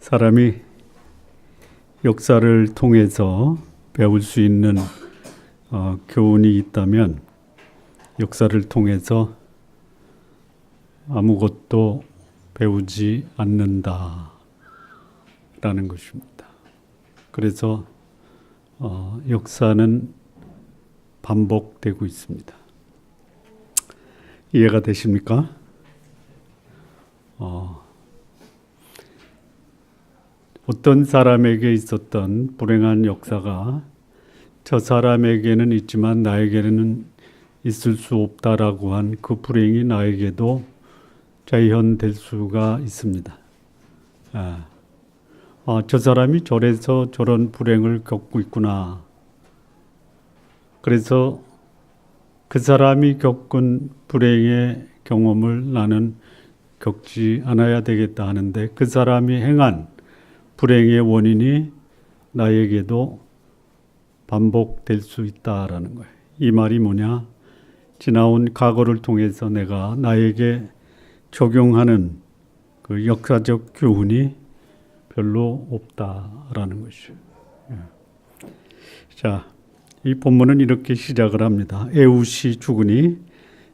사람이 역사를 통해서 배울 수 있는 교훈이 있다면 역사를 통해서 아무것도 배우지 않는다라는 것입니다. 그래서 역사는 반복되고 있습니다. 이해가 되십니까? 어떤 사람에게 있었던 불행한 역사가 저 사람에게는 있지만 나에게는 있을 수 없다라고 한 그 불행이 나에게도 재현될 수가 있습니다. 저 사람이 저래서 저런 불행을 겪고 있구나. 그래서 그 사람이 겪은 불행의 경험을 나는 겪지 않아야 되겠다 하는데 그 사람이 행한 불행의 원인이 나에게도 반복될 수 있다라는 거예요. 이 말이 뭐냐? 지나온 과거를 통해서 내가 나에게 적용하는 그 역사적 교훈이 별로 없다라는 것이죠. 자, 이 본문은 이렇게 시작을 합니다. 에훗이 죽으니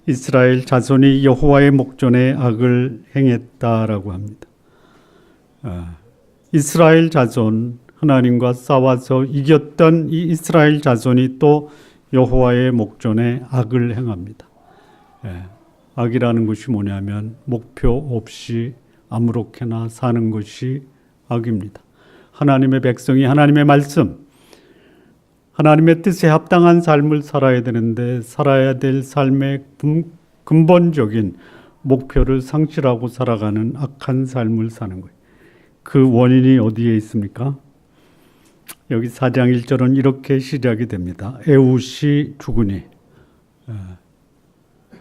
이스라엘 자손이 여호와의 목전에 악을 행했다라고 합니다. 이스라엘 자손, 하나님과 싸워서 이겼던 이 이스라엘 자손이 또 여호와의 목전에 악을 행합니다. 악이라는 것이 뭐냐면 목표 없이 아무렇게나 사는 것이 악입니다. 하나님의 백성이 하나님의 말씀, 하나님의 뜻에 합당한 삶을 살아야 되는데 살아야 될 삶의 근본적인 목표를 상실하고 살아가는 악한 삶을 사는 거예요. 그 원인이 어디에 있습니까? 여기 4장 1절은 이렇게 시작이 됩니다. 에훗이 죽으니.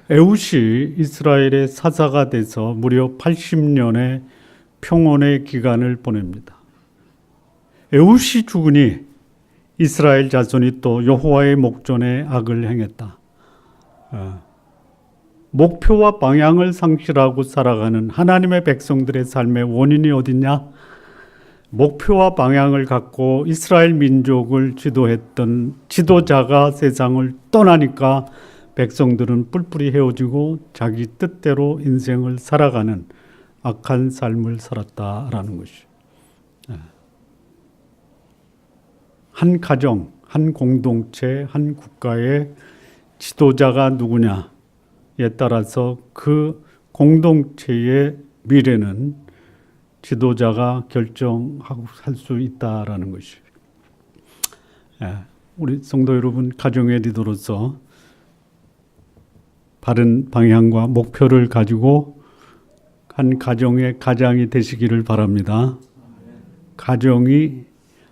에훗이 이스라엘의 사사가 돼서 무려 80년의 평온의 기간을 보냅니다. 에훗이 죽으니 이스라엘 자손이 또 여호와의 목전에 악을 행했다. 목표와 방향을 상실하고 살아가는 하나님의 백성들의 삶의 원인이 어딨냐? 목표와 방향을 갖고 이스라엘 민족을 지도했던 지도자가 세상을 떠나니까 백성들은 뿔뿔이 헤어지고 자기 뜻대로 인생을 살아가는 악한 삶을 살았다라는 것이죠. 한 가정, 한 공동체, 한 국가의 지도자가 누구냐에 따라서 그 공동체의 미래는 지도자가 결정하고 할 수 있다라는 것이죠. 우리 성도 여러분, 가정의 리더로서 바른 방향과 목표를 가지고 한 가정의 가장이 되시기를 바랍니다. 가정이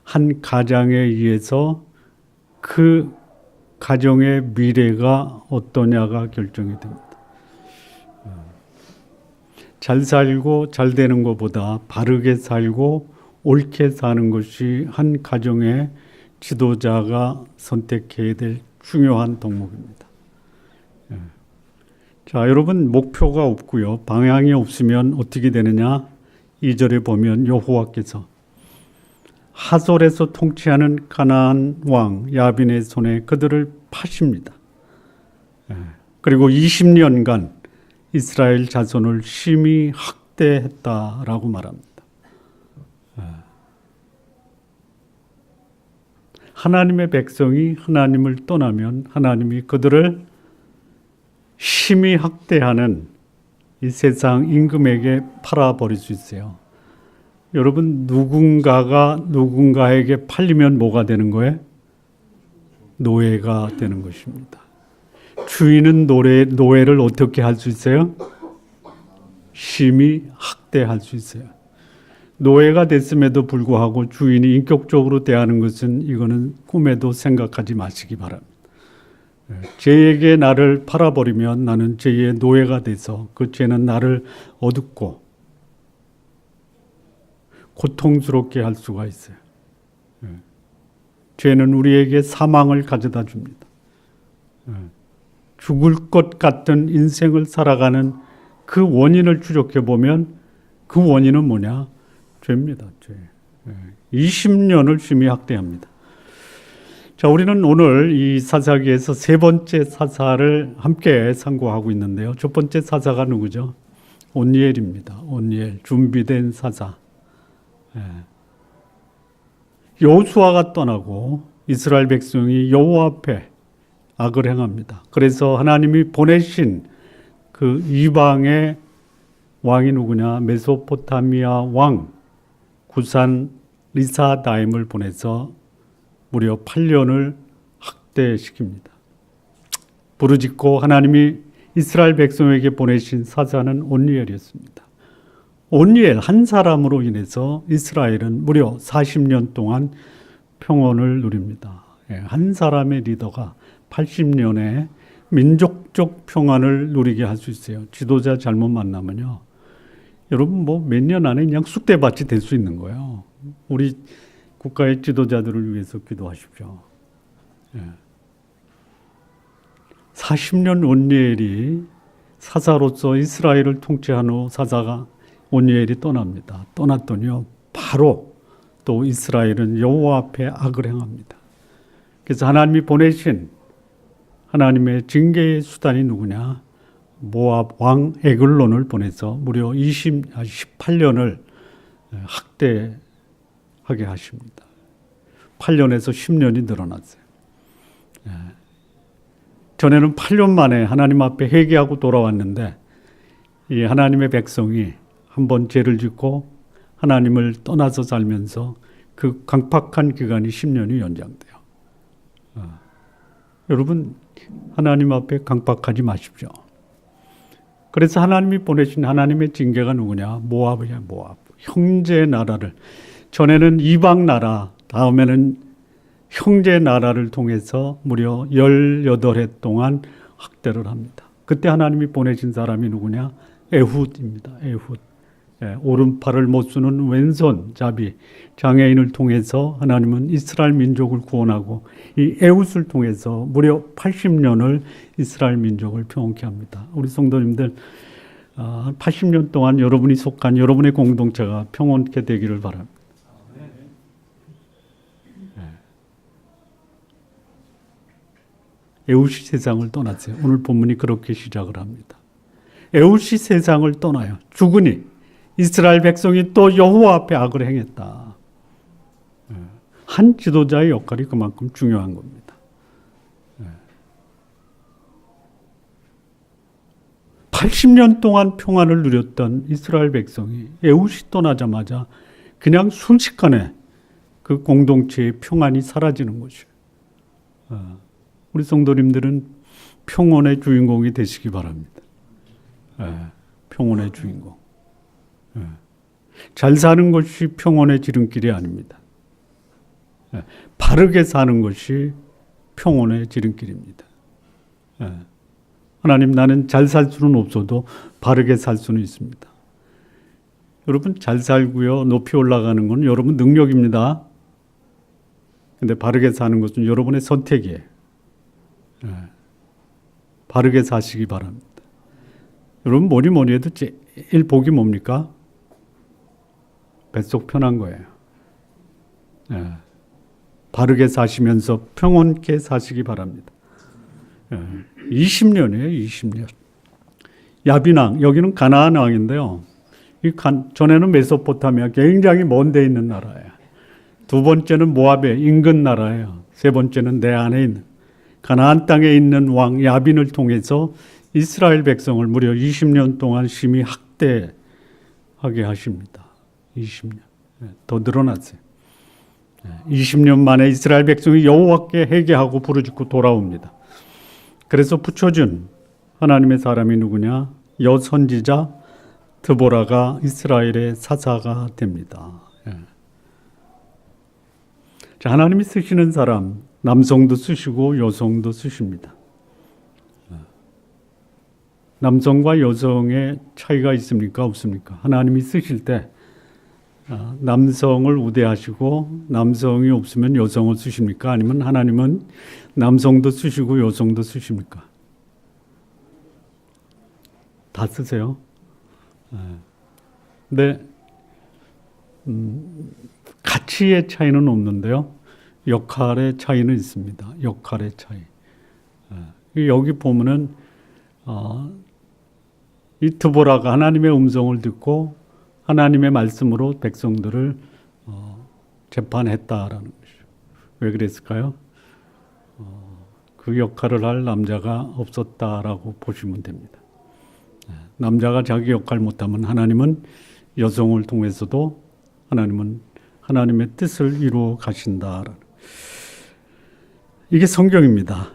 한 가장에 의해서 그 가정의 미래가 어떠냐가 결정이 됩니다. 잘 살고 잘 되는 것보다 바르게 살고 옳게 사는 것이 한 가정의 지도자가 선택해야 될 중요한 덕목입니다. 자, 여러분, 목표가 없고요, 방향이 없으면 어떻게 되느냐? 2절에 보면 여호와께서 하솔에서 통치하는 가나안 왕 야빈의 손에 그들을 파십니다. 그리고 20년간 이스라엘 자손을 심히 학대했다라고 말합니다. 하나님의 백성이 하나님을 떠나면 하나님이 그들을 심히 학대하는 이 세상 임금에게 팔아버릴 수 있어요. 여러분, 누군가가 누군가에게 팔리면 뭐가 되는 거예요? 노예가 되는 것입니다. 주인은 노예를 어떻게 할 수 있어요? 심히 학대할 수 있어요. 노예가 됐음에도 불구하고 주인이 인격적으로 대하는 것은 이거는 꿈에도 생각하지 마시기 바랍니다. 죄에게 나를 팔아버리면 나는 죄의 노예가 돼서 그 죄는 나를 어둡고 고통스럽게 할 수가 있어요. 죄는 우리에게 사망을 가져다 줍니다. 죽을 것 같은 인생을 살아가는 그 원인을 추적해 보면 그 원인은 뭐냐? 죄입니다. 죄. 20년을 심히 학대합니다. 자, 우리는 오늘 이 사사기에서 세 번째 사사를 함께 상고하고 있는데요. 첫 번째 사사가 누구죠? 온니엘입니다. 온니엘, 준비된 사사. 여호수아가 떠나고 이스라엘 백성이 여호와 앞에 악을 행합니다. 그래서 하나님이 보내신 그 이방의 왕이 누구냐? 메소포타미아 왕 구산 리사다임을 보내서 무려 8년을 학대시킵니다. 부르짖고 하나님이 이스라엘 백성에게 보내신 사자는 온니엘이었습니다. 온니엘 한 사람으로 인해서 이스라엘은 무려 40년 동안 평온을 누립니다. 한 사람의 리더가 80년의 민족적 평안을 누리게 할 수 있어요. 지도자 잘못 만나면요. 여러분 뭐 몇 년 안에 그냥 쑥대밭이 될 수 있는 거예요. 우리 국가의 지도자들을 위해서 기도하십시오. 40년 온니엘이 사사로서 이스라엘을 통치한 후 사사가 온니엘이 떠납니다. 떠났더니요 바로 또 이스라엘은 여호와 앞에 악을 행합니다. 그래서 하나님이 보내신 하나님의 징계의 수단이 누구냐? 모압 왕 에글론을 보내서 무려 18년을 학대하게 하십니다. 8년에서 10년이 늘어났어요. 전에는 8년 만에 하나님 앞에 회개하고 돌아왔는데 이 하나님의 백성이 한번 죄를 짓고 하나님을 떠나서 살면서 그 강팍한 기간이 10년이 연장돼요. 여러분 하나님 앞에 강팍하지 마십시오. 그래서 하나님이 보내신 하나님의 징계가 누구냐? 모압이야, 모압. 형제 나라를, 전에는 이방 나라, 다음에는 형제 나라를 통해서 무려 18해 동안 학대를 합니다. 그때 하나님이 보내신 사람이 누구냐? 에훗입니다. 에훗. 오른팔을 못 쓰는 왼손잡이 장애인을 통해서 하나님은 이스라엘 민족을 구원하고 이 에훗을 통해서 무려 80년을 이스라엘 민족을 평온케 합니다. 우리 성도님들 80년 동안 여러분이 속한 여러분의 공동체가 평온케 되기를 바랍니다. 에훗이 세상을 떠났어요. 오늘 본문이 그렇게 시작을 합니다. 에훗이 세상을 떠나요. 죽으니 이스라엘 백성이 또 여호와 앞에 악을 행했다. 한 지도자의 역할이 그만큼 중요한 겁니다. 80년 동안 평안을 누렸던 이스라엘 백성이 에훗이 떠나자마자 그냥 순식간에 그 공동체의 평안이 사라지는 것이에요. 우리 성도님들은 평온의 주인공이 되시기 바랍니다. 평온의 주인공. 잘 사는 것이 평온의 지름길이 아닙니다. 바르게 사는 것이 평온의 지름길입니다. 하나님, 나는 잘 살 수는 없어도 바르게 살 수는 있습니다. 여러분 잘 살고요, 높이 올라가는 건 여러분 능력입니다. 근데 바르게 사는 것은 여러분의 선택이에요. 바르게 사시기 바랍니다. 여러분 뭐니 해도 제일 복이 뭡니까? 뱃속 편한 거예요. 바르게 사시면서 평온케 사시기 바랍니다. 20년이에요, 20년. 야빈왕, 여기는 가나안 왕인데요. 전에는 메소포타미아, 굉장히 먼 데 있는 나라예요. 두 번째는 모압의 인근 나라예요. 세 번째는 내 안에 있는 가나안 땅에 있는 왕 야빈을 통해서 이스라엘 백성을 무려 20년 동안 심히 학대하게 하십니다. 20년. 더 늘어났어요. 20년 만에 이스라엘 백성이 여호와께 회개하고 부르짖고 돌아옵니다. 그래서 붙여준 하나님의 사람이 누구냐? 여선지자 드보라가 이스라엘의 사사가 됩니다. 자, 하나님이 쓰시는 사람, 남성도 쓰시고 여성도 쓰십니다. 남성과 여성의 차이가 있습니까? 없습니까? 하나님이 쓰실 때 남성을 우대하시고 남성이 없으면 여성을 쓰십니까? 아니면 하나님은 남성도 쓰시고 여성도 쓰십니까? 다 쓰세요. 근데 가치의 차이는 없는데요. 역할의 차이는 있습니다. 역할의 차이. 여기 보면은 이 드보라가 하나님의 음성을 듣고 하나님의 말씀으로 백성들을 재판했다라는 것이죠. 왜 그랬을까요? 그 역할을 할 남자가 없었다라고 보시면 됩니다. 남자가 자기 역할 못하면 하나님은 여성을 통해서도 하나님의 뜻을 이루어 가신다라는. 이게 성경입니다.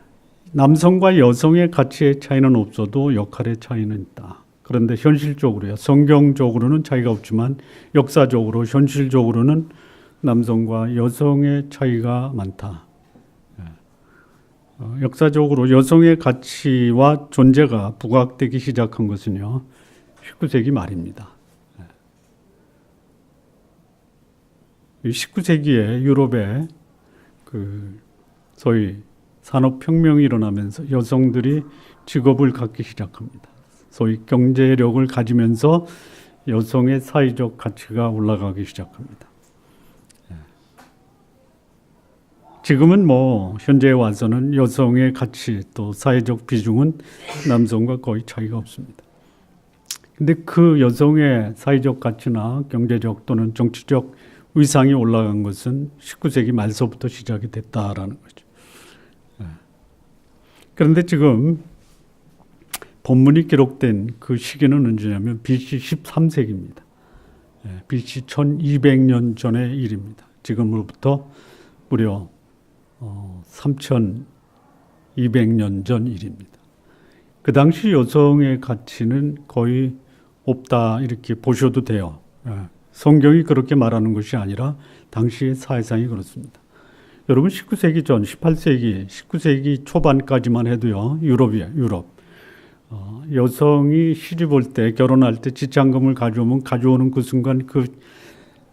남성과 여성의 가치의 차이는 없어도 역할의 차이는 있다. 그런데 현실적으로요. 성경적으로는 차이가 없지만 역사적으로 현실적으로는 남성과 여성의 차이가 많다. 역사적으로 여성의 가치와 존재가 부각되기 시작한 것은요. 19세기 말입니다. 19세기에 유럽에 소위 산업혁명이 일어나면서 여성들이 직업을 갖기 시작합니다. 소위 경제력을 가지면서 여성의 사회적 가치가 올라가기 시작합니다. 지금은 현재에 와서는 여성의 가치 또 사회적 비중은 남성과 거의 차이가 없습니다. 근데 그 여성의 사회적 가치나 경제적 또는 정치적 위상이 올라간 것은 19세기 말서부터 시작이 됐다라는 거죠. 그런데 지금 본문이 기록된 그 시기는 언제냐면 BC 13세기입니다. BC 1200년 전의 일입니다. 지금으로부터 무려 3200년 전 일입니다. 그 당시 여성의 가치는 거의 없다 이렇게 보셔도 돼요. 성경이 그렇게 말하는 것이 아니라 당시의 사회상이 그렇습니다. 여러분 19세기 전 18세기, 19세기 초반까지만 해도요. 유럽. 여성이 시집올 때 결혼할 때 지참금을 가져오는 그 순간 그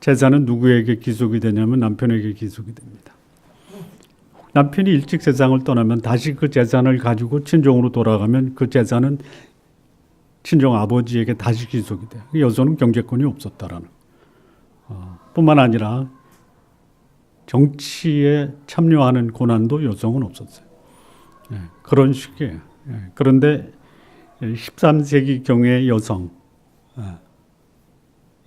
재산은 누구에게 기속이 되냐면 남편에게 기속이 됩니다. 남편이 일찍 세상을 떠나면 다시 그 재산을 가지고 친정으로 돌아가면 그 재산은 친정 아버지에게 다시 기속이 돼요. 여성은 경제권이 없었다라는 뿐만 아니라 정치에 참여하는 권한도 여성은 없었어요. 그런 식이에요. 그런데 13세기경의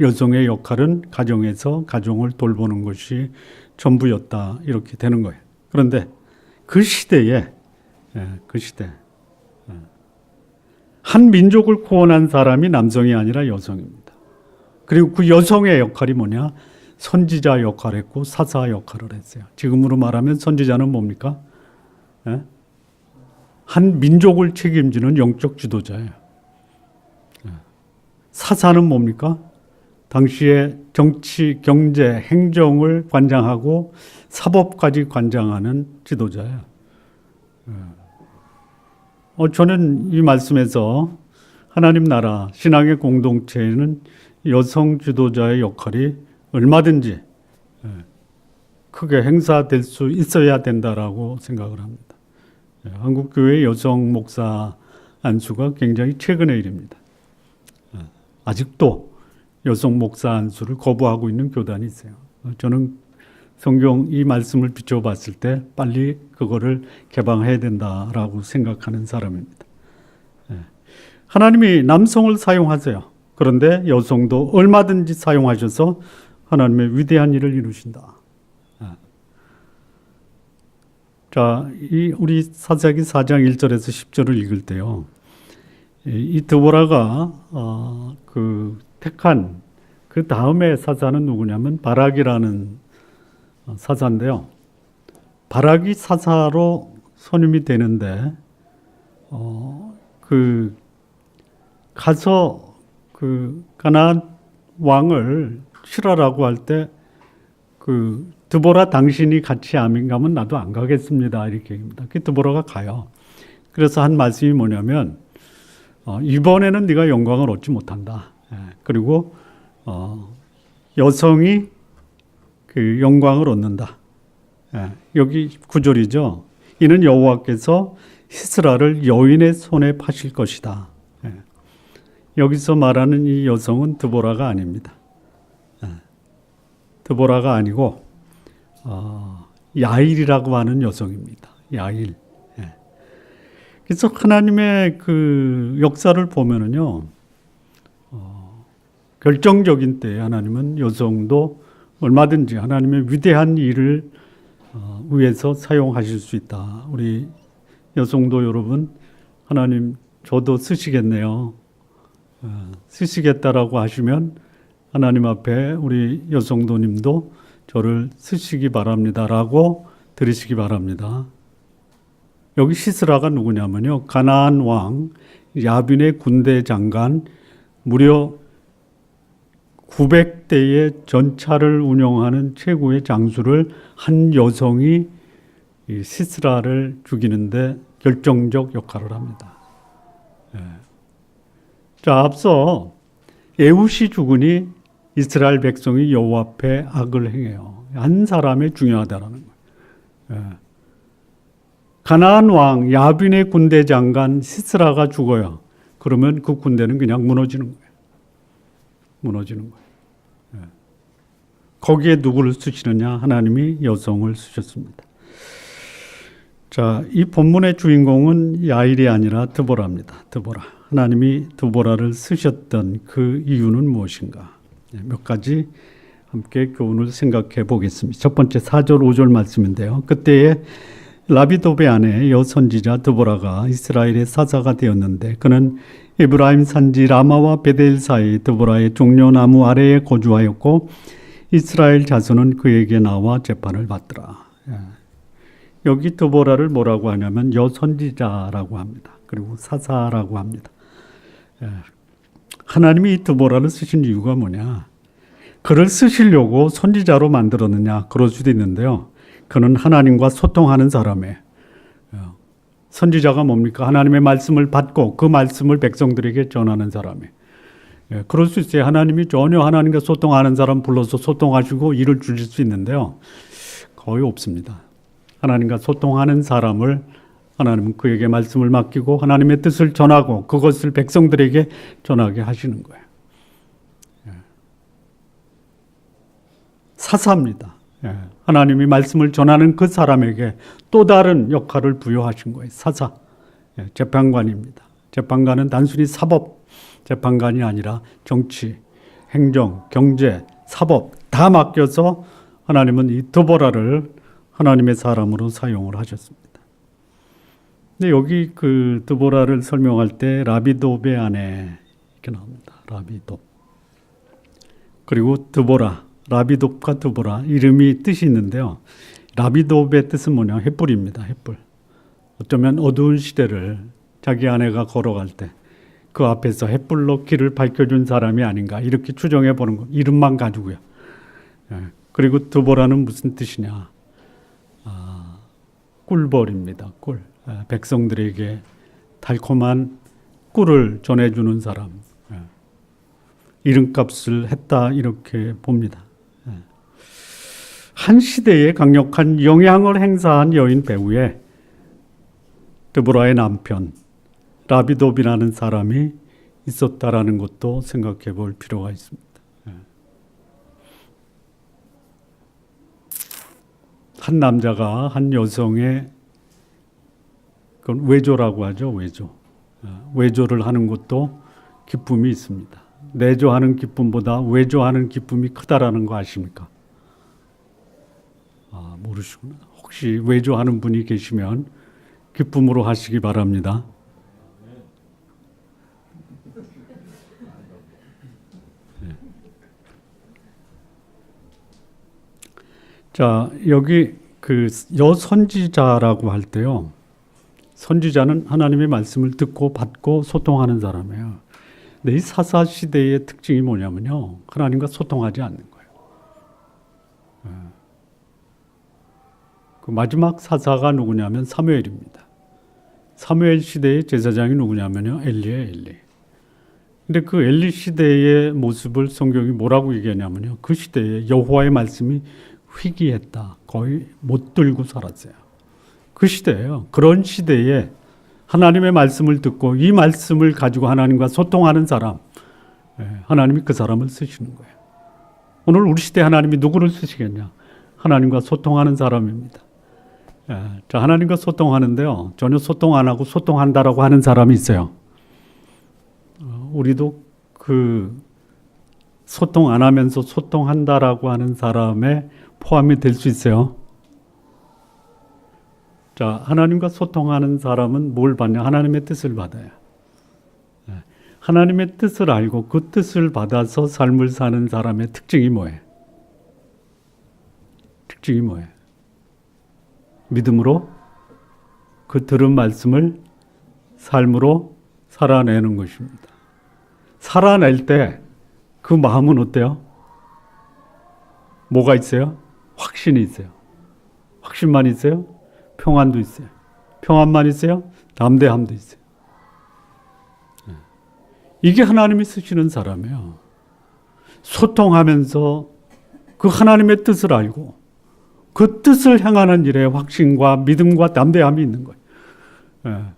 여성의 역할은 가정에서 가정을 돌보는 것이 전부였다 이렇게 되는 거예요. 그런데 그 시대에 한 민족을 구원한 사람이 남성이 아니라 여성입니다. 그리고 그 여성의 역할이 뭐냐? 선지자 역할을 했고 사사 역할을 했어요. 지금으로 말하면 선지자는 뭡니까? 한 민족을 책임지는 영적 지도자예요. 사사는 뭡니까? 당시에 정치, 경제, 행정을 관장하고 사법까지 관장하는 지도자예요. 저는 이 말씀에서 하나님 나라, 신앙의 공동체에는 여성 지도자의 역할이 얼마든지 크게 행사될 수 있어야 된다라고 생각을 합니다. 한국교회 여성 목사 안수가 굉장히 최근의 일입니다. 아직도 여성 목사 안수를 거부하고 있는 교단이 있어요. 저는 성경 이 말씀을 비춰봤을 때 빨리 그거를 개방해야 된다라고 생각하는 사람입니다. 하나님이 남성을 사용하세요. 그런데 여성도 얼마든지 사용하셔서 하나님의 위대한 일을 이루신다. 자, 우리 사사기 4장 1절에서 10절을 읽을 때요. 이 드보라가 택한 그 다음에 사사는 누구냐면 바락이라는 사사인데요. 바락이 사사로 선임이 되는데 가서 가나안 왕을 치라라고 할 때 드보라 당신이 같이 아멘 가면 나도 안 가겠습니다 이렇게 얘기합니다. 드보라가 가요. 그래서 한 말씀이 뭐냐면 이번에는 네가 영광을 얻지 못한다. 그리고 여성이 그 영광을 얻는다. 여기 9절이죠. 이는 여호와께서 시스라를 여인의 손에 파실 것이다. 여기서 말하는 이 여성은 드보라가 아닙니다. 드보라가 아니고 야일이라고 하는 여성입니다. 야일. 예. 그래서 하나님의 그 역사를 보면은요, 결정적인 때에 하나님은 여성도 얼마든지 하나님의 위대한 일을 위해서 사용하실 수 있다. 우리 여성도 여러분, 하나님 저도 쓰시겠네요. 쓰시겠다라고 하시면 하나님 앞에 우리 여성도님도 저를 쓰시기 바랍니다라고 들으시기 바랍니다. 여기 시스라가 누구냐면요, 가나안 왕 야빈의 군대 장관, 무려 900대의 전차를 운영하는 최고의 장수를 한 여성이 이 시스라를 죽이는데 결정적 역할을 합니다. 예. 자, 앞서 에훗이 죽으니 이스라엘 백성이 여호와 앞에 악을 행해요. 한 사람이 중요하다라는 거예요. 예. 가나안 왕 야빈의 군대 장관 시스라가 죽어요. 그러면 그 군대는 그냥 무너지는 거예요. 무너지는 거예요. 예. 거기에 누구를 쓰시느냐? 하나님이 여성을 쓰셨습니다. 자, 이 본문의 주인공은 야일이 아니라 드보라입니다. 드보라. 하나님이 드보라를 쓰셨던 그 이유는 무엇인가? 몇 가지 함께 교훈을 생각해 보겠습니다. 첫 번째 4절 5절 말씀인데요. 그때에 라비도베 아내 여선지자 드보라가 이스라엘의 사사가 되었는데 그는 에브라임 산지 라마와 베델 사이 드보라의 종려나무 아래에 거주하였고 이스라엘 자손은 그에게 나와 재판을 받더라. 여기 드보라를 뭐라고 하냐면 여선지자라고 합니다. 그리고 사사라고 합니다. 하나님이 이 드보라를 쓰신 이유가 뭐냐? 그를 쓰시려고 선지자로 만들었느냐? 그럴 수도 있는데요. 그는 하나님과 소통하는 사람이에요. 선지자가 뭡니까? 하나님의 말씀을 받고 그 말씀을 백성들에게 전하는 사람이에요. 그럴 수 있어요. 하나님이 전혀 하나님과 소통하는 사람 불러서 소통하시고 일을 주실 수 있는데요. 거의 없습니다. 하나님과 소통하는 사람을 하나님은 그에게 말씀을 맡기고 하나님의 뜻을 전하고 그것을 백성들에게 전하게 하시는 거예요. 사사입니다. 하나님이 말씀을 전하는 그 사람에게 또 다른 역할을 부여하신 거예요. 사사, 재판관입니다. 재판관은 단순히 사법 재판관이 아니라 정치, 행정, 경제, 사법 다 맡겨서 하나님은 이 드보라를 하나님의 사람으로 사용을 하셨습니다. 근데 여기 그 드보라를 설명할 때 라비도베 아내 이렇게 나옵니다. 라비도. 그리고 드보라, 라비돔과 드보라 이름이 뜻이 있는데요. 라비돔의 뜻은 뭐냐? 횃불입니다. 횃불. 어쩌면 어두운 시대를 자기 아내가 걸어갈 때 그 앞에서 횃불로 길을 밝혀준 사람이 아닌가 이렇게 추정해 보는 거. 이름만 가지고요. 그리고 드보라는 무슨 뜻이냐? 꿀벌입니다. 꿀. 백성들에게 달콤한 꿀을 전해주는 사람. 이름값을 했다 이렇게 봅니다. 한 시대에 강력한 영향을 행사한 여인 배우의 드보라의 남편 라비돔이라는 사람이 있었다라는 것도 생각해 볼 필요가 있습니다. 한 남자가 한 여성의 그건 외조라고 하죠. 외조. 외조를 하는 것도 기쁨이 있습니다. 내조하는 기쁨보다 외조하는 기쁨이 크다라는 거 아십니까? 모르시구나. 혹시 외조하는 분이 계시면 기쁨으로 하시기 바랍니다. 자, 여기 그 여선지자라고 할 때요. 선지자는 하나님의 말씀을 듣고 받고 소통하는 사람이에요. 근데 이 사사 시대의 특징이 뭐냐면요. 하나님과 소통하지 않는 거예요. 그 마지막 사사가 누구냐면 사무엘입니다. 사무엘 시대의 제사장이 누구냐면요. 엘리예요, 엘리. 근데 그 엘리 시대의 모습을 성경이 뭐라고 얘기하냐면요. 그 시대에 여호와의 말씀이 희귀했다. 거의 못 들고 살았어요. 그 시대예요. 그런 시대에 하나님의 말씀을 듣고 이 말씀을 가지고 하나님과 소통하는 사람, 하나님이 그 사람을 쓰시는 거예요. 오늘 우리 시대 하나님이 누구를 쓰시겠냐? 하나님과 소통하는 사람입니다. 자, 하나님과 소통하는데요. 전혀 소통 안 하고 소통한다라고 하는 사람이 있어요. 우리도 그 소통 안 하면서 소통한다라고 하는 사람에 포함이 될 수 있어요. 자, 하나님과 소통하는 사람은 뭘 받냐? 하나님의 뜻을 받아요. 하나님의 뜻을 알고 그 뜻을 받아서 삶을 사는 사람의 특징이 뭐예요? 특징이 뭐예요? 믿음으로 그 들은 말씀을 삶으로 살아내는 것입니다. 살아낼 때 그 마음은 어때요? 뭐가 있어요? 확신이 있어요. 확신만 있어요? 평안도 있어요. 평안만 있어요? 담대함도 있어요. 이게 하나님이 쓰시는 사람이에요. 소통하면서 그 하나님의 뜻을 알고 그 뜻을 향하는 일에 확신과 믿음과 담대함이 있는 거예요.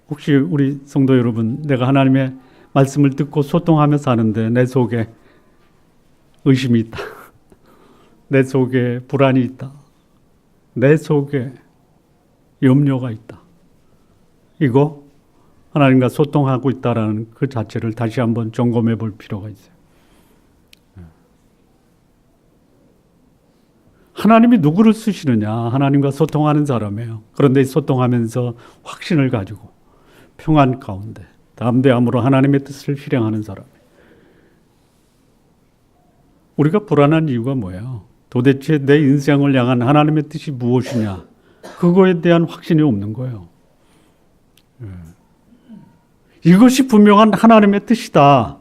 혹시 우리 성도 여러분, 내가 하나님의 말씀을 듣고 소통하며 사는데 내 속에 의심이 있다. 내 속에 불안이 있다. 내 속에 염려가 있다. 이거 하나님과 소통하고 있다라는 그 자체를 다시 한번 점검해 볼 필요가 있어요. 하나님이 누구를 쓰시느냐? 하나님과 소통하는 사람이에요. 그런데 소통하면서 확신을 가지고 평안 가운데 담대함으로 하나님의 뜻을 실행하는 사람이에요. 우리가 불안한 이유가 뭐예요? 도대체 내 인생을 향한 하나님의 뜻이 무엇이냐? 그거에 대한 확신이 없는 거예요. 이것이 분명한 하나님의 뜻이다.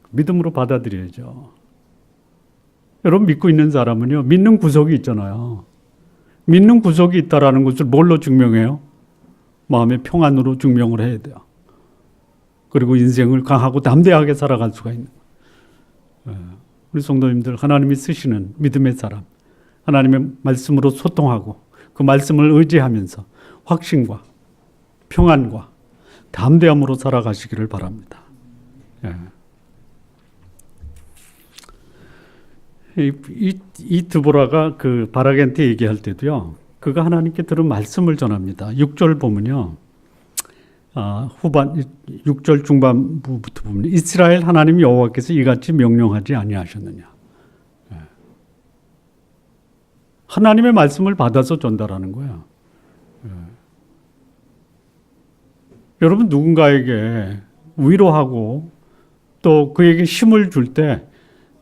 믿음으로 받아들여야죠. 여러분, 믿고 있는 사람은요, 믿는 구석이 있잖아요. 믿는 구석이 있다라는 것을 뭘로 증명해요? 마음의 평안으로 증명을 해야 돼요. 그리고 인생을 강하고 담대하게 살아갈 수가 있는 거예요. 우리 성도님들, 하나님이 쓰시는 믿음의 사람, 하나님의 말씀으로 소통하고 그 말씀을 의지하면서 확신과 평안과 담대함으로 살아가시기를 바랍니다. 이 드보라가 그 바락한테 얘기할 때도요, 그가 하나님께 들은 말씀을 전합니다. 6절 보면요, 후반 6절 중반부부터 보면 이스라엘 하나님 여호와께서 이같이 명령하지 아니하셨느냐. 하나님의 말씀을 받아서 전달하는 거예요. 여러분, 누군가에게 위로하고 또 그에게 힘을 줄 때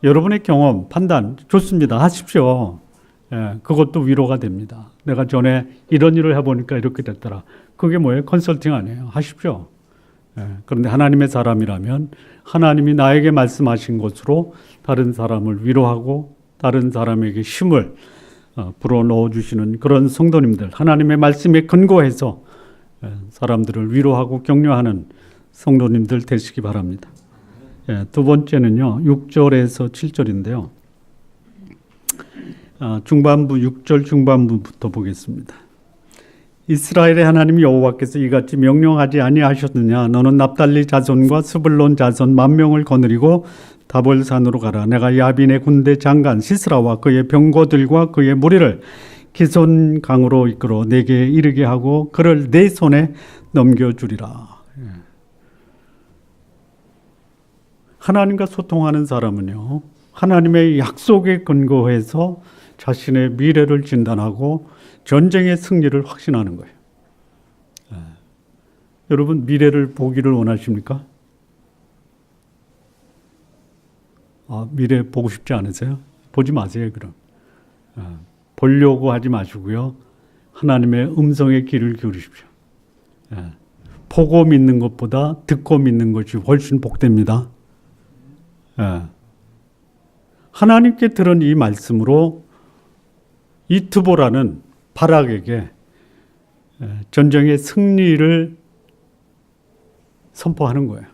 여러분의 경험, 판단 좋습니다. 하십시오. 그것도 위로가 됩니다. 내가 전에 이런 일을 해보니까 이렇게 됐더라. 그게 뭐예요? 컨설팅 아니에요. 하십시오. 그런데 하나님의 사람이라면 하나님이 나에게 말씀하신 것으로 다른 사람을 위로하고 다른 사람에게 힘을 불어넣어 주시는 그런 성도님들, 하나님의 말씀에 근거해서 사람들을 위로하고 격려하는 성도님들 되시기 바랍니다. 두 번째는요, 6절에서 7절인데요. 중반부 6절 중반부부터 보겠습니다. 이스라엘의 하나님 여호와께서 이같이 명령하지 아니하셨느냐? 너는 납달리 자손과 스불론 자손 10,000명을 거느리고 다볼산으로 가라. 내가 야빈의 군대 장관 시스라와 그의 병거들과 그의 무리를 기손 강으로 이끌어 내게 이르게 하고 그를 내 손에 넘겨주리라. 하나님과 소통하는 사람은요, 하나님의 약속에 근거해서 자신의 미래를 진단하고 전쟁의 승리를 확신하는 거예요. 여러분, 미래를 보기를 원하십니까? 미래 보고 싶지 않으세요? 보지 마세요, 그럼. 보려고 하지 마시고요. 하나님의 음성에 귀를 기울이십시오. 보고 믿는 것보다 듣고 믿는 것이 훨씬 복됩니다. 하나님께 들은 이 말씀으로 이 드보라는 바락에게 전쟁의 승리를 선포하는 거예요.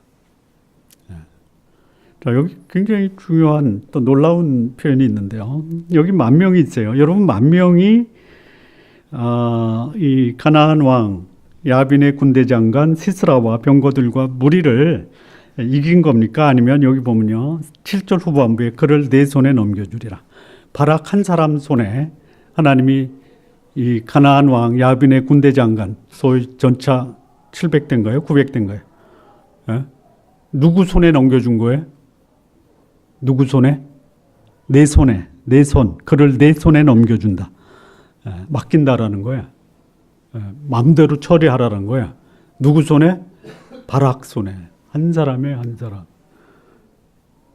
자, 여기 굉장히 중요한 또 놀라운 표현이 있는데요. 여기 10,000명이 있어요. 여러분, 10,000명이 이 가나안 왕 야빈의 군대 장관 시스라와 병거들과 무리를 이긴 겁니까? 아니면 여기 보면요. 7절 후반부에 그를 내 손에 넘겨주리라. 바락 한 사람 손에 하나님이 이 가나안 왕 야빈의 군대 장관, 소위 전차 700대인가요? 900대인가요? 예? 누구 손에 넘겨준 거예요? 누구 손에? 내 손에, 내 손, 그를 내 손에 넘겨준다. 예, 맡긴다라는 거야. 예, 마음대로 처리하라는 거야. 누구 손에? 바락 손에. 한 사람에 한 사람.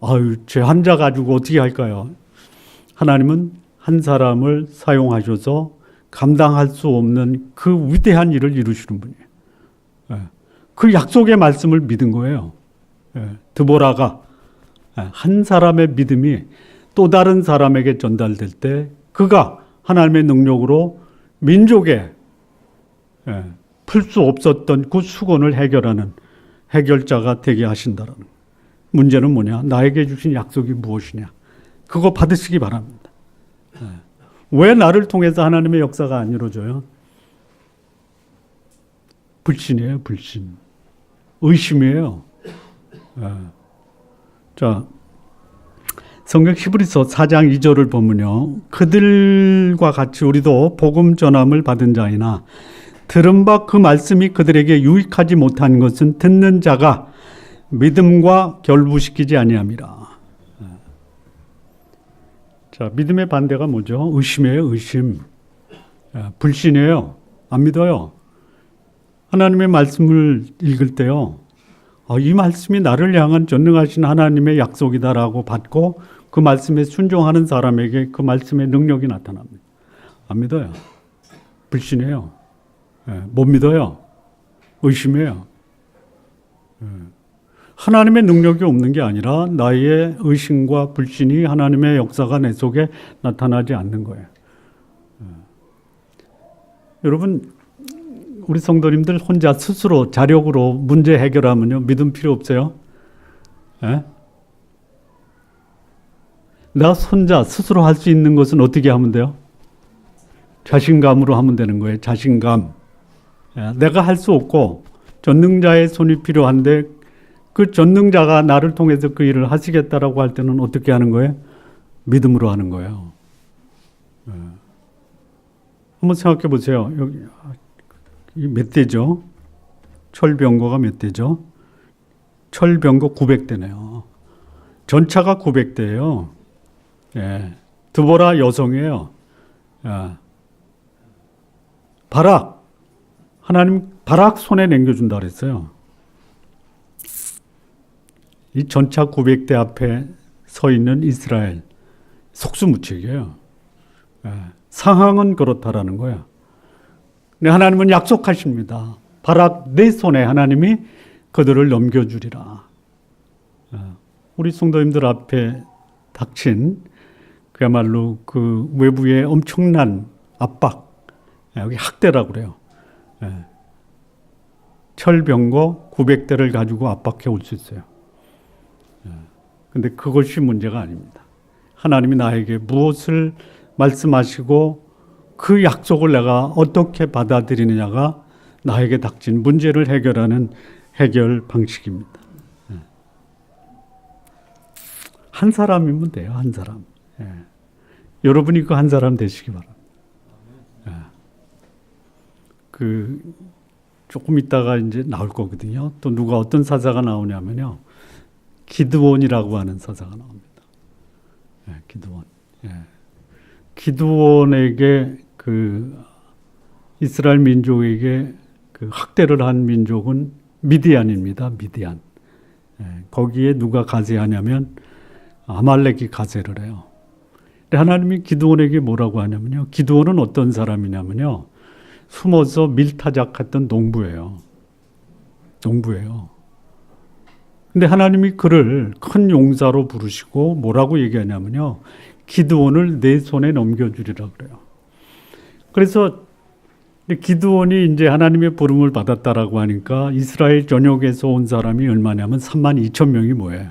아유, 제 한자 가지고 어떻게 할까요? 하나님은 한 사람을 사용하셔서 감당할 수 없는 그 위대한 일을 이루시는 분이에요. 예, 그 약속의 말씀을 믿은 거예요. 예, 드보라가 한 사람의 믿음이 또 다른 사람에게 전달될 때 그가 하나님의 능력으로 민족에 풀 수 없었던 그 수건을 해결하는 해결자가 되게 하신다는 거예요. 문제는 뭐냐? 나에게 주신 약속이 무엇이냐? 그거 받으시기 바랍니다. 왜 나를 통해서 하나님의 역사가 안 이루어져요? 불신이에요, 불신. 의심이에요. 자, 성경 히브리서 4장 2절을 보면요. 그들과 같이 우리도 복음 전함을 받은 자이나 들은 바 그 말씀이 그들에게 유익하지 못한 것은 듣는 자가 믿음과 결부시키지 아니함이라. 자, 믿음의 반대가 뭐죠? 의심이에요, 의심. 불신이에요. 안 믿어요. 하나님의 말씀을 읽을 때요. 이 말씀이 나를 향한 전능하신 하나님의 약속이다라고 받고 그 말씀에 순종하는 사람에게 그 말씀의 능력이 나타납니다. 안 믿어요. 불신이에요. 못 믿어요. 의심해요. 하나님의 능력이 없는 게 아니라 나의 의심과 불신이 하나님의 역사가 내 속에 나타나지 않는 거예요. 여러분, 우리 성도님들 혼자 스스로 자력으로 문제 해결하면요, 믿음 필요 없어요? 예? 나 혼자 스스로 할 수 있는 것은 어떻게 하면 돼요? 자신감으로 하면 되는 거예요. 자신감. 내가 할 수 없고 전능자의 손이 필요한데 그 전능자가 나를 통해서 그 일을 하시겠다라고 할 때는 어떻게 하는 거예요? 믿음으로 하는 거예요. 한번 생각해 보세요. 여기 몇 대죠? 철병거가 몇 대죠? 철병거 900대네요. 전차가 900대예요. 예. 드보라 여성이에요. 예. 바락, 하나님 바락 손에 남겨준다 그랬어요. 이 전차 900대 앞에 서 있는 이스라엘, 속수무책이에요. 예. 상황은 그렇다라는 거야. 근데 하나님은 약속하십니다. 바락 내 손에 하나님이 그들을 넘겨주리라. 우리 성도님들 앞에 닥친 그야말로 그 외부의 엄청난 압박, 여기 학대라고 그래요. 철병거 900대를 가지고 압박해 올 수 있어요. 근데 그것이 문제가 아닙니다. 하나님이 나에게 무엇을 말씀하시고 그 약속을 내가 어떻게 받아들이느냐가 나에게 닥친 문제를 해결하는 해결 방식입니다. 한 사람이면 돼요, 한 사람. 여러분이 그 한 사람 되시기 바랍니다. 조금 있다가 이제 나올 거거든요. 또 누가 어떤 사자가 나오냐면요. 기드온이라고 하는 사자가 나옵니다. 기드온. 기드온에게 그 이스라엘 민족에게 그 학대를 한 민족은 미디안입니다. 미디안. 거기에 누가 가세하냐면 아말렉이 가세를 해요. 근데 하나님이 기드온에게 뭐라고 하냐면요. 기드온은 어떤 사람이냐면요. 숨어서 밀타작했던 농부예요. 농부예요. 근데 하나님이 그를 큰 용사로 부르시고 뭐라고 얘기하냐면요. 기드온을 내 손에 넘겨주리라 그래요. 그래서 기드온이 이제 하나님의 부름을 받았다라고 하니까 이스라엘 전역에서 온 사람이 얼마냐면 32,000명이 모여요.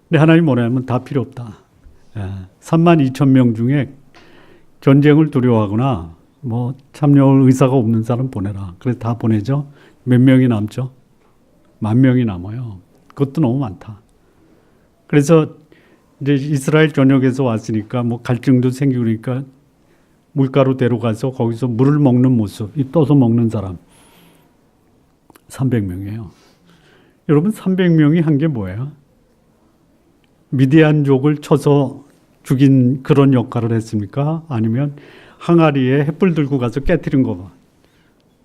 근데 하나님 뭐냐면 다 필요 없다. 32,000명 중에 전쟁을 두려워하거나 뭐 참여할 의사가 없는 사람 보내라. 그래서 다 보내죠. 몇 명이 남죠? 10,000명이 남아요. 그것도 너무 많다. 그래서 이제 이스라엘 전역에서 왔으니까 뭐 갈증도 생기고 그러니까 물가로 데려가서 거기서 물을 먹는 모습, 이 떠서 먹는 사람 300명이에요. 여러분 300명이 한 게 뭐예요? 미디안족을 쳐서 죽인 그런 역할을 했습니까? 아니면 항아리에 횃불 들고 가서 깨트린 거 봐.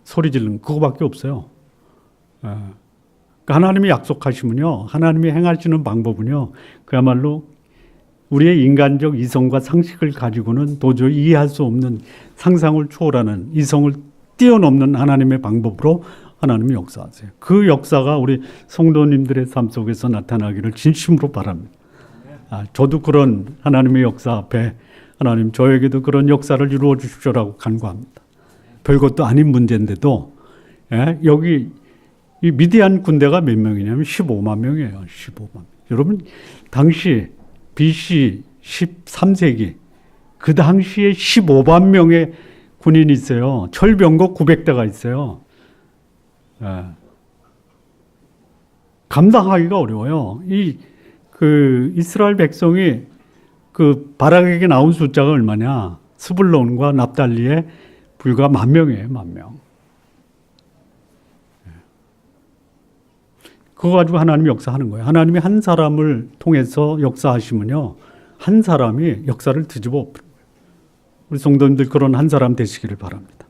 소리 지르는 그거밖에 없어요. 그러니까 하나님이 약속하시면요. 하나님이 행하시는 방법은요. 그야말로 우리의 인간적 이성과 상식을 가지고는 도저히 이해할 수 없는 상상을 초월하는 이성을 뛰어넘는 하나님의 방법으로 하나님이 역사하세요. 그 역사가 우리 성도님들의 삶 속에서 나타나기를 진심으로 바랍니다. 저도 그런 하나님의 역사 앞에 하나님 저에게도 그런 역사를 이루어 주십시오라고 간구합니다. 별것도 아닌 문제인데도 여기 이 미디안 군대가 몇 명이냐면 15만 명이에요. 15만 명. 여러분 당시 BC 13세기 그 당시에 15만 명의 군인이 있어요. 철병거 900대가 있어요. 감당하기가 어려워요. 그 이스라엘 백성이 그 바락에게 나온 숫자가 얼마냐? 스불론과 납달리에 불과 10,000명이에요. 10,000명. 그거 가지고 하나님이 역사하는 거예요. 하나님이 한 사람을 통해서 역사하시면요. 한 사람이 역사를 뒤집어 엎는 거예요. 우리 성도님들 그런 한 사람 되시기를 바랍니다.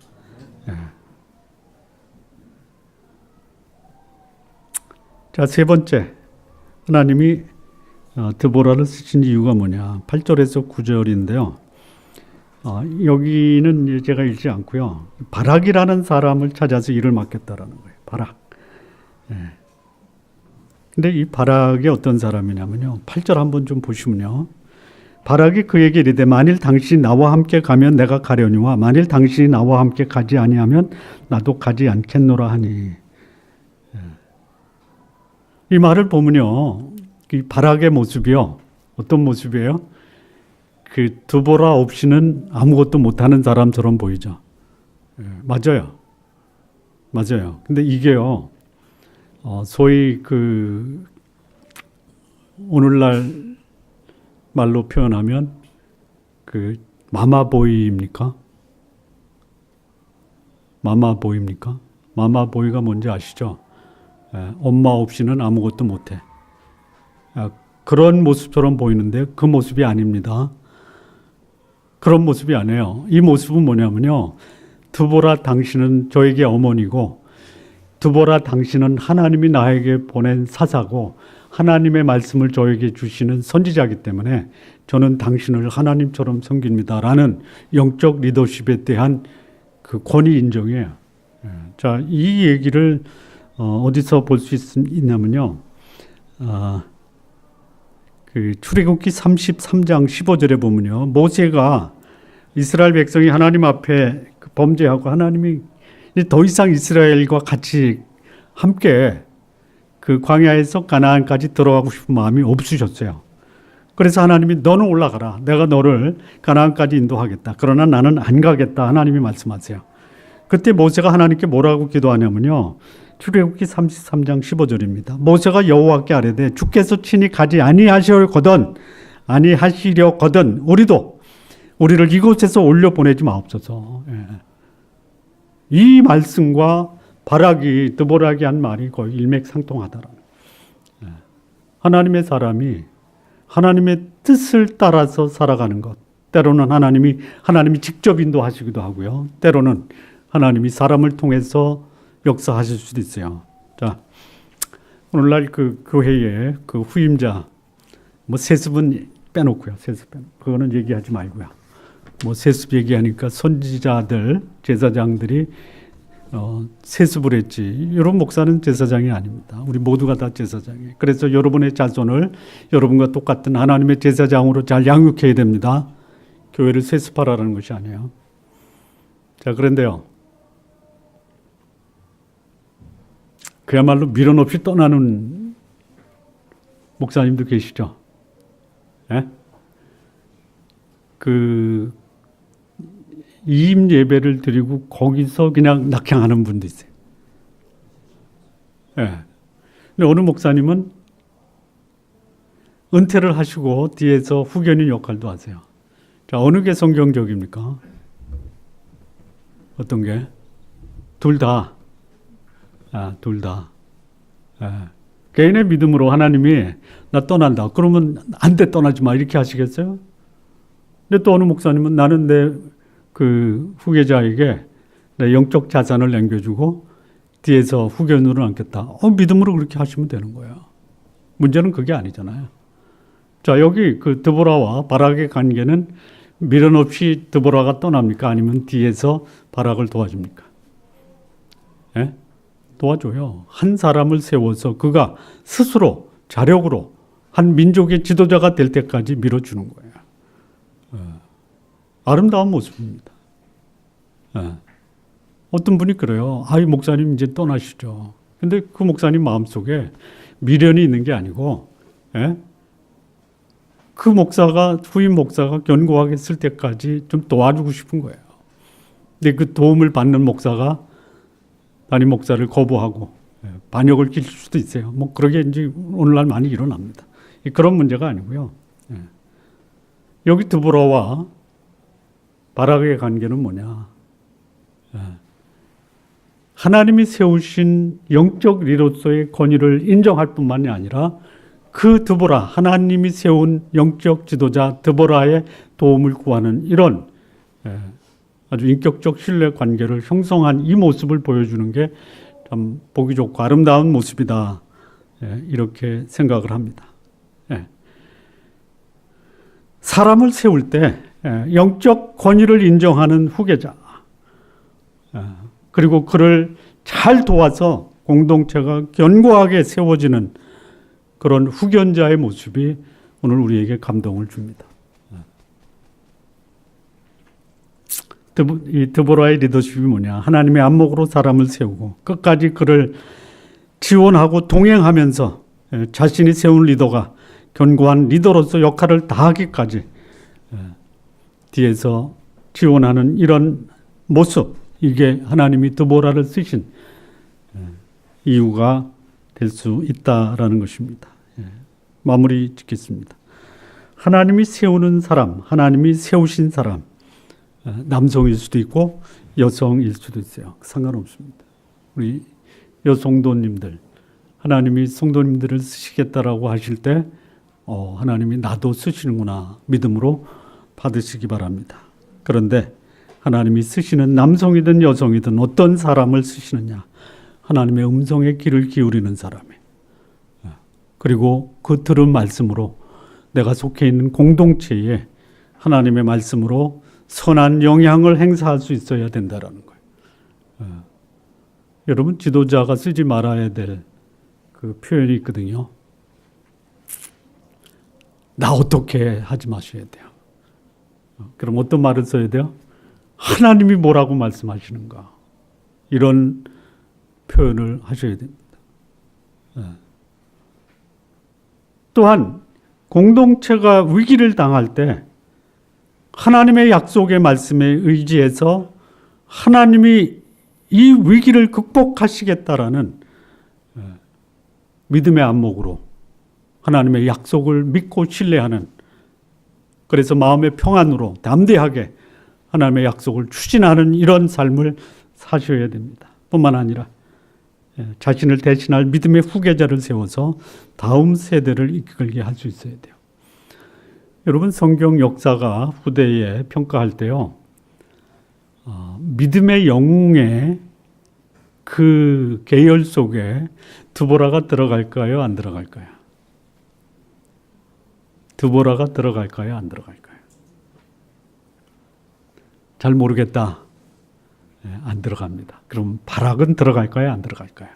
자, 세 번째. 하나님이 드보라를 쓰신 이유가 뭐냐. 8절에서 9절인데요. 여기는 제가 읽지 않고요. 바락이라는 사람을 찾아서 일을 맡겼다라는 거예요. 바락. 근데 이 바락이 어떤 사람이냐면요. 8절 한번 좀 보시면요. 바락이 그에게 이르되 만일 당신이 나와 함께 가면 내가 가려니와 만일 당신이 나와 함께 가지 아니하면 나도 가지 않겠노라 하니. 이 말을 보면요. 이 바락의 모습이요. 어떤 모습이에요? 그 드보라 없이는 아무것도 못하는 사람처럼 보이죠. 맞아요. 맞아요. 근데 이게요. 소위 그 오늘날 말로 표현하면 그 마마보이입니까? 마마보이입니까? 마마보이가 뭔지 아시죠? 엄마 없이는 아무것도 못해. 그런 모습처럼 보이는데 그 모습이 아닙니다. 그런 모습이 아니에요. 이 모습은 뭐냐면요. 드보라 당신은 저에게 어머니고 드보라 당신은 하나님이 나에게 보낸 사사고 하나님의 말씀을 저에게 주시는 선지자이기 때문에 저는 당신을 하나님처럼 섬깁니다라는 영적 리더십에 대한 그 권위 인정이에요. 자, 이 얘기를 어디서 볼 수 있냐면요. 그 출애굽기 33장 15절에 보면요. 모세가 이스라엘 백성이 하나님 앞에 범죄하고 하나님이 더 이상 이스라엘과 같이 함께 그 광야에서 가나안까지 들어가고 싶은 마음이 없으셨어요. 그래서 하나님이 너는 올라가라. 내가 너를 가나안까지 인도하겠다. 그러나 나는 안 가겠다. 하나님이 말씀하세요. 그때 모세가 하나님께 뭐라고 기도하냐면요. 출애굽기 33장 15절입니다. 모세가 여호와께 아뢰되 주께서 친히 가지 아니하시려거든 우리를 이곳에서 올려보내지 마옵소서. 이 말씀과 바락이 드보락이 한 말이 거의 일맥상통하다라는. 하나님의 사람이 하나님의 뜻을 따라서 살아가는 것. 때로는 하나님이 직접 인도하시기도 하고요. 때로는 하나님이 사람을 통해서 역사하실 수도 있어요. 자, 오늘날 그 교회의 그 후임자, 뭐 세습은 빼놓고요. 그거는 얘기하지 말고요. 뭐 세습 얘기하니까 선지자들, 제사장들이 세습을 했지. 여러분 목사는 제사장이 아닙니다. 우리 모두가 다 제사장이에요. 그래서 여러분의 자손을 여러분과 똑같은 하나님의 제사장으로 잘 양육해야 됩니다. 교회를 세습하라는 것이 아니에요. 자, 그런데요. 그야말로 미련 없이 떠나는 목사님도 계시죠. 예? 그 이임 예배를 드리고 거기서 그냥 낙향하는 분도 있어요. 예. 근데 어느 목사님은 은퇴를 하시고 뒤에서 후견인 역할도 하세요. 자, 어느 게 성경적입니까? 어떤 게? 둘 다. 둘 다. 개인의 믿음으로 하나님이 나 떠난다. 그러면 안 돼, 떠나지 마. 이렇게 하시겠어요? 근데 또 어느 목사님은 나는 내 그 후계자에게 내 영적 자산을 남겨주고 뒤에서 후견으로 남겠다. 믿음으로 그렇게 하시면 되는 거예요. 문제는 그게 아니잖아요. 자, 여기 그 드보라와 바락의 관계는 미련 없이 드보라가 떠납니까? 아니면 뒤에서 바락을 도와줍니까? 예? 도와줘요. 한 사람을 세워서 그가 스스로 자력으로 한 민족의 지도자가 될 때까지 밀어주는 거예요. 아름다운 모습입니다. 어떤 분이 그래요. 이 목사님 이제 떠나시죠. 근데 그 목사님 마음속에 미련이 있는 게 아니고, 그 목사가, 후임 목사가 견고하게 쓸 때까지 좀 도와주고 싶은 거예요. 근데 그 도움을 받는 목사가 담임 목사를 거부하고 반역을 끼칠 수도 있어요. 뭐 그러게 이제 오늘날 많이 일어납니다. 그런 문제가 아니고요. 여기 드보라와 바락의 관계는 뭐냐? 하나님이 세우신 영적 리더로서의 권위를 인정할 뿐만이 아니라 그 드보라, 하나님이 세운 영적 지도자 드보라의 도움을 구하는 이런 아주 인격적 신뢰 관계를 형성한 이 모습을 보여주는 게 참 보기 좋고 아름다운 모습이다. 이렇게 생각을 합니다. 사람을 세울 때 영적 권위를 인정하는 후계자, 그리고 그를 잘 도와서 공동체가 견고하게 세워지는 그런 후견자의 모습이 오늘 우리에게 감동을 줍니다. 이 드보라의 리더십이 뭐냐? 하나님의 안목으로 사람을 세우고 끝까지 그를 지원하고 동행하면서 자신이 세운 리더가 견고한 리더로서 역할을 다하기까지 뒤에서 지원하는 이런 모습, 이게 하나님이 드보라를 쓰신 이유가 될 수 있다라는 것입니다. 마무리 짓겠습니다. 하나님이 세우는 사람, 하나님이 세우신 사람, 남성일 수도 있고 여성일 수도 있어요. 상관없습니다. 우리 여성도님들, 하나님이 성도님들을 쓰시겠다라고 하실 때 하나님이 나도 쓰시는구나 믿음으로 받으시기 바랍니다. 그런데 하나님이 쓰시는 남성이든 여성이든 어떤 사람을 쓰시느냐? 하나님의 음성에 귀를 기울이는 사람이에요. 그리고 그 들은 말씀으로 내가 속해 있는 공동체에 하나님의 말씀으로 선한 영향을 행사할 수 있어야 된다는 거예요. 여러분, 지도자가 쓰지 말아야 될 그 표현이 있거든요. 나 어떻게 하지 마셔야 돼요. 그럼 어떤 말을 써야 돼요? 하나님이 뭐라고 말씀하시는가? 이런 표현을 하셔야 됩니다. 또한 공동체가 위기를 당할 때 하나님의 약속의 말씀에 의지해서 하나님이 이 위기를 극복하시겠다라는 믿음의 안목으로 하나님의 약속을 믿고 신뢰하는, 그래서 마음의 평안으로 담대하게 하나님의 약속을 추진하는 이런 삶을 사셔야 됩니다. 뿐만 아니라 자신을 대신할 믿음의 후계자를 세워서 다음 세대를 이끌게 할 수 있어야 돼요. 여러분, 성경 역사가 후대에 평가할 때요, 믿음의 영웅의 그 계열 속에 드보라가 들어갈까요? 안 들어갈까요? 드보라가 들어갈까요? 안 들어갈까요? 잘 모르겠다. 안 들어갑니다. 그럼 바락은 들어갈까요? 안 들어갈까요?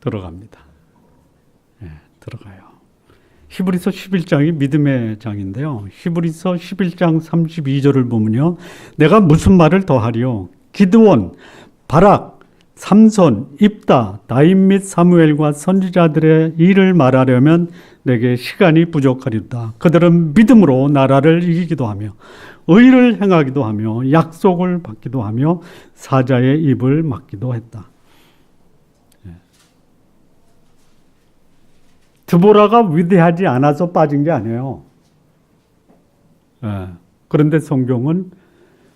들어갑니다. 들어가요. 히브리서 11장이 믿음의 장인데요. 히브리서 11장 32절을 보면요, 내가 무슨 말을 더하리요? 기드온, 바락, 삼손, 입다, 다윗 및 사무엘과 선지자들의 일을 말하려면 내게 시간이 부족하리다. 그들은 믿음으로 나라를 이기기도 하며 의를 행하기도 하며 약속을 받기도 하며 사자의 입을 막기도 했다. 드보라가 위대하지 않아서 빠진 게 아니에요. 예. 그런데 성경은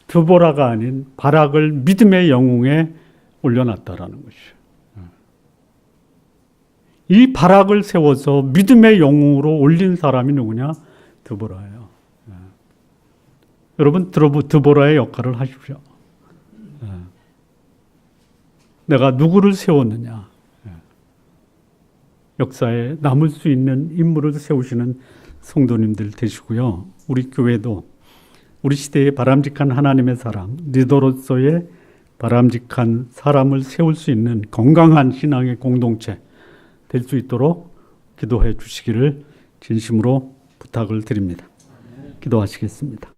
드보라가 아닌 바락을 믿음의 영웅에 올려놨다라는 것이에요. 이 바락을 세워서 믿음의 영웅으로 올린 사람이 누구냐? 드보라예요. 여러분 드보라의 역할을 하십시오. 내가 누구를 세웠느냐? 역사에 남을 수 있는 인물을 세우시는 성도님들 되시고요. 우리 교회도 우리 시대의 바람직한 하나님의 사람, 리더로서의 바람직한 사람을 세울 수 있는 건강한 신앙의 공동체 될 수 있도록 기도해 주시기를 진심으로 부탁을 드립니다. 기도하시겠습니다.